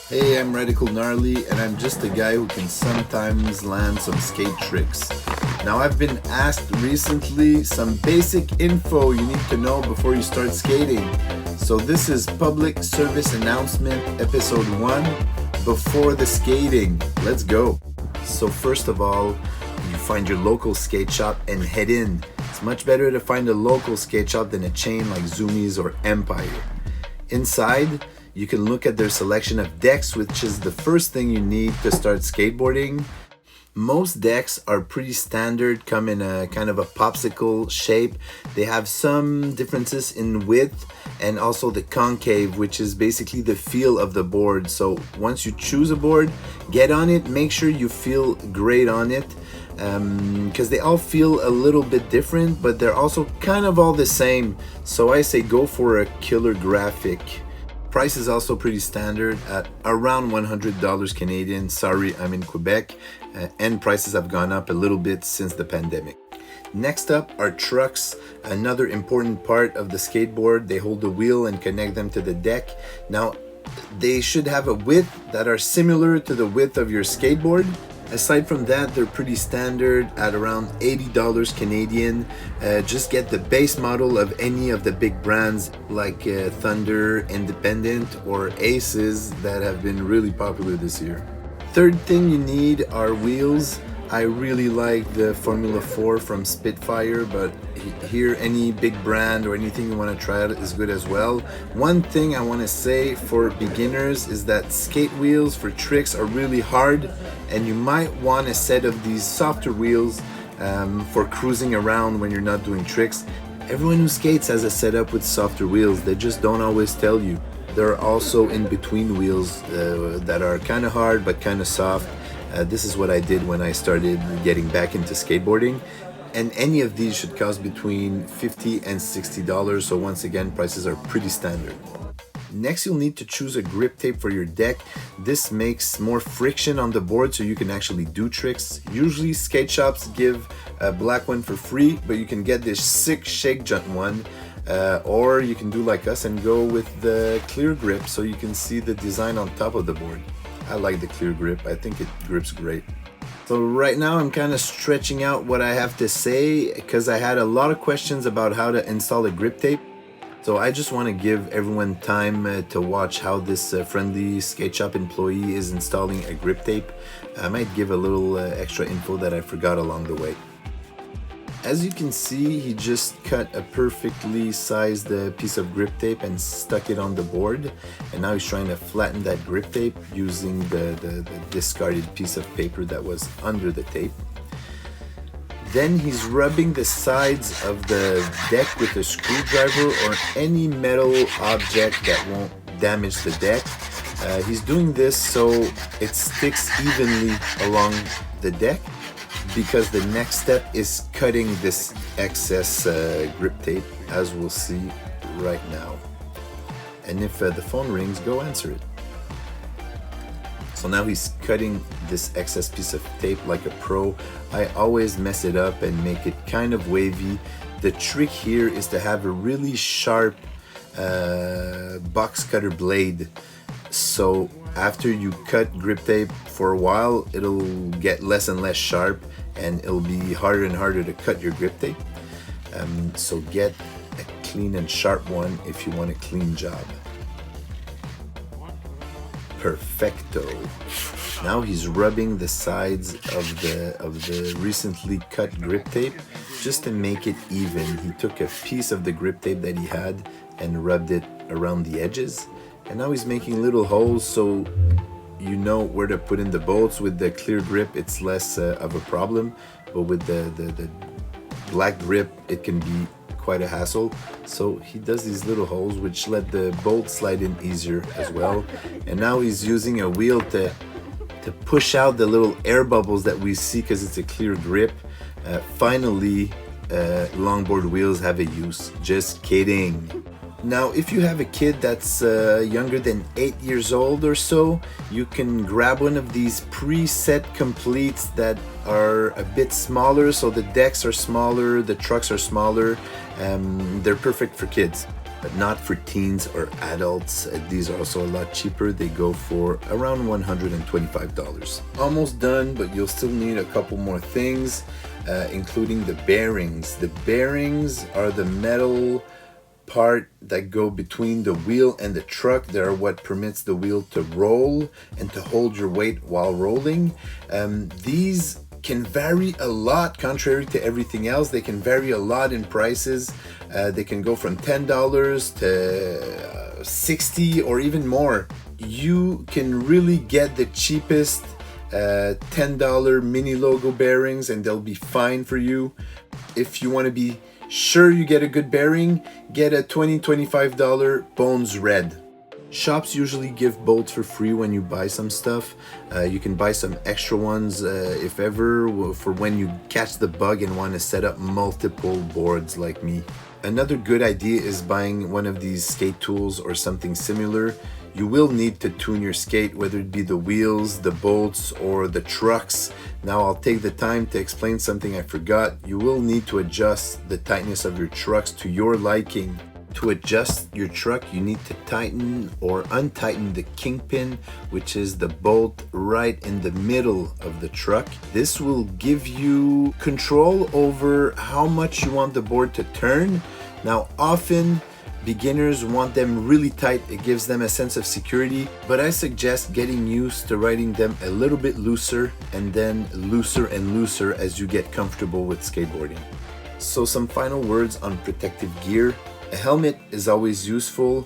Hey, I'm Radical Gnarly, and I'm just a guy who can sometimes land some skate tricks. Now, I've been asked recently some basic info you need to know before you start skating. So, this is Public Service Announcement Episode 1 Before the Skating. Let's go. So, first of all, you find your local skate shop and head in. It's much better to find a local skate shop than a chain like Zoomies or Empire. Inside, you can look at their selection of decks, which is the first thing you need to start skateboarding. Most decks are pretty standard, come in a kind of a popsicle shape. They have some differences in width and also the concave, which is basically the feel of the board. So once you choose a board, get on it, make sure you feel great on it. Because they all feel a little bit different, but they're also kind of all the same. So I say go for a killer graphic. Price is also pretty standard at around $100 Canadian. Sorry, I'm in Quebec, and prices have gone up a little bit since the pandemic. Next up are trucks, another important part of the skateboard. They hold the wheel and connect them to the deck. Now, they should have a width that are similar to the width of your skateboard. Aside from that, they're pretty standard at around $80 Canadian. Just get the base model of any of the big brands like Thunder, Independent, or Aces that have been really popular this year. Third thing you need are wheels. I really like the Formula 4 from Spitfire, but here any big brand or anything you want to try out is good as well. One thing I want to say for beginners is that skate wheels for tricks are really hard, and you might want a set of these softer wheels for cruising around when you're not doing tricks. Everyone who skates has a setup with softer wheels, they just don't always tell you. There are also in-between wheels that are kind of hard but kind of soft. This is what I did when I started getting back into skateboarding, and any of these should cost between $50 and $60, so once again, prices are pretty standard. Next, you'll need to choose a grip tape for your deck. This makes more friction on the board so you can actually do tricks. Usually skate shops give a black one for free, but you can get this sick shake jump one, or you can do like us and go with the clear grip so you can see the design on top of the board. I like the clear grip. I think it grips great. So right now I'm kind of stretching out what I have to say because I had a lot of questions about how to install a grip tape. So I just want to give everyone time to watch how this friendly skate shop employee is installing a grip tape. I might give a little extra info that I forgot along the way. As you can see, he just cut a perfectly sized piece of grip tape and stuck it on the board. And now he's trying to flatten that grip tape using the discarded piece of paper that was under the tape. Then he's rubbing the sides of the deck with a screwdriver or any metal object that won't damage the deck. He's doing this so it sticks evenly along the deck, because the next step is cutting this excess grip tape, as we'll see right now. And if the phone rings, go answer it. So now he's cutting this excess piece of tape like a pro. I always mess it up and make it kind of wavy. The trick here is to have a really sharp box cutter blade. So after you cut grip tape for a while, it'll get less and less sharp and it'll be harder and harder to cut your grip tape. So get a clean and sharp one if you want a clean job. Perfecto. Now he's rubbing the sides of the recently cut grip tape just to make it even. He took a piece of the grip tape that he had and rubbed it around the edges. And now he's making little holes so you know where to put in the bolts. With the clear grip, it's less of a problem, but with the black grip, it can be quite a hassle. So he does these little holes which let the bolt slide in easier as well. And now he's using a wheel to push out the little air bubbles that we see because it's a clear grip. Finally, longboard wheels have a use. Just kidding. Now, if you have a kid that's younger than 8 years old or so, you can grab one of these preset completes that are a bit smaller. So the decks are smaller, the trucks are smaller. They're perfect for kids. but not for teens or adults. These are also a lot cheaper. They go for around $125. Almost done, but you'll still need a couple more things, including the bearings. The bearings are the metal part that go between the wheel and the truck. They are what permits the wheel to roll and to hold your weight while rolling. These can vary a lot, contrary to everything else. They can vary a lot in prices. They can go from $10 to $60 or even more. You can really get the cheapest $10 mini logo bearings and they'll be fine for you. If you want to be sure you get a good bearing, get a $20-$25 Bones Red. Shops usually give bolts for free when you buy some stuff. You can buy some extra ones if ever, for when you catch the bug and want to set up multiple boards like me. Another good idea is buying one of these skate tools or something similar. You will need to tune your skate, whether it be the wheels, the bolts, or the trucks. Now I'll take the time to explain something I forgot. You will need to adjust the tightness of your trucks to your liking. To adjust your truck, you need to tighten or untighten the kingpin, which is the bolt right in the middle of the truck. This will give you control over how much you want the board to turn. Now, often beginners want them really tight. It gives them a sense of security, but I suggest getting used to riding them a little bit looser and then looser and looser as you get comfortable with skateboarding. So some final words on protective gear. A helmet is always useful,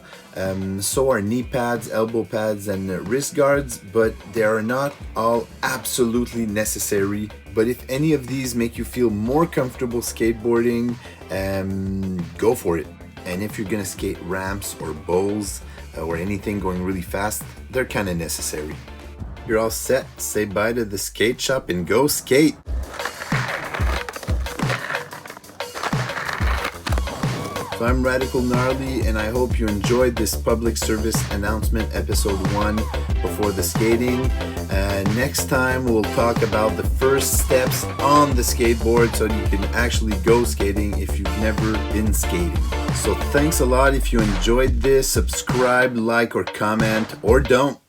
so are knee pads, elbow pads, and wrist guards, but they are not all absolutely necessary. But if any of these make you feel more comfortable skateboarding, go for it. And if you're gonna skate ramps or bowls or anything going really fast, they're kind of necessary. You're all set. Say bye to the skate shop and go skate. So I'm Radical Gnarly, and I hope you enjoyed this public service announcement episode 1 before the skating. Next time we'll talk about the first steps on the skateboard so you can actually go skating if you've never been skating. So thanks a lot. If you enjoyed this, subscribe, like, or comment, or don't.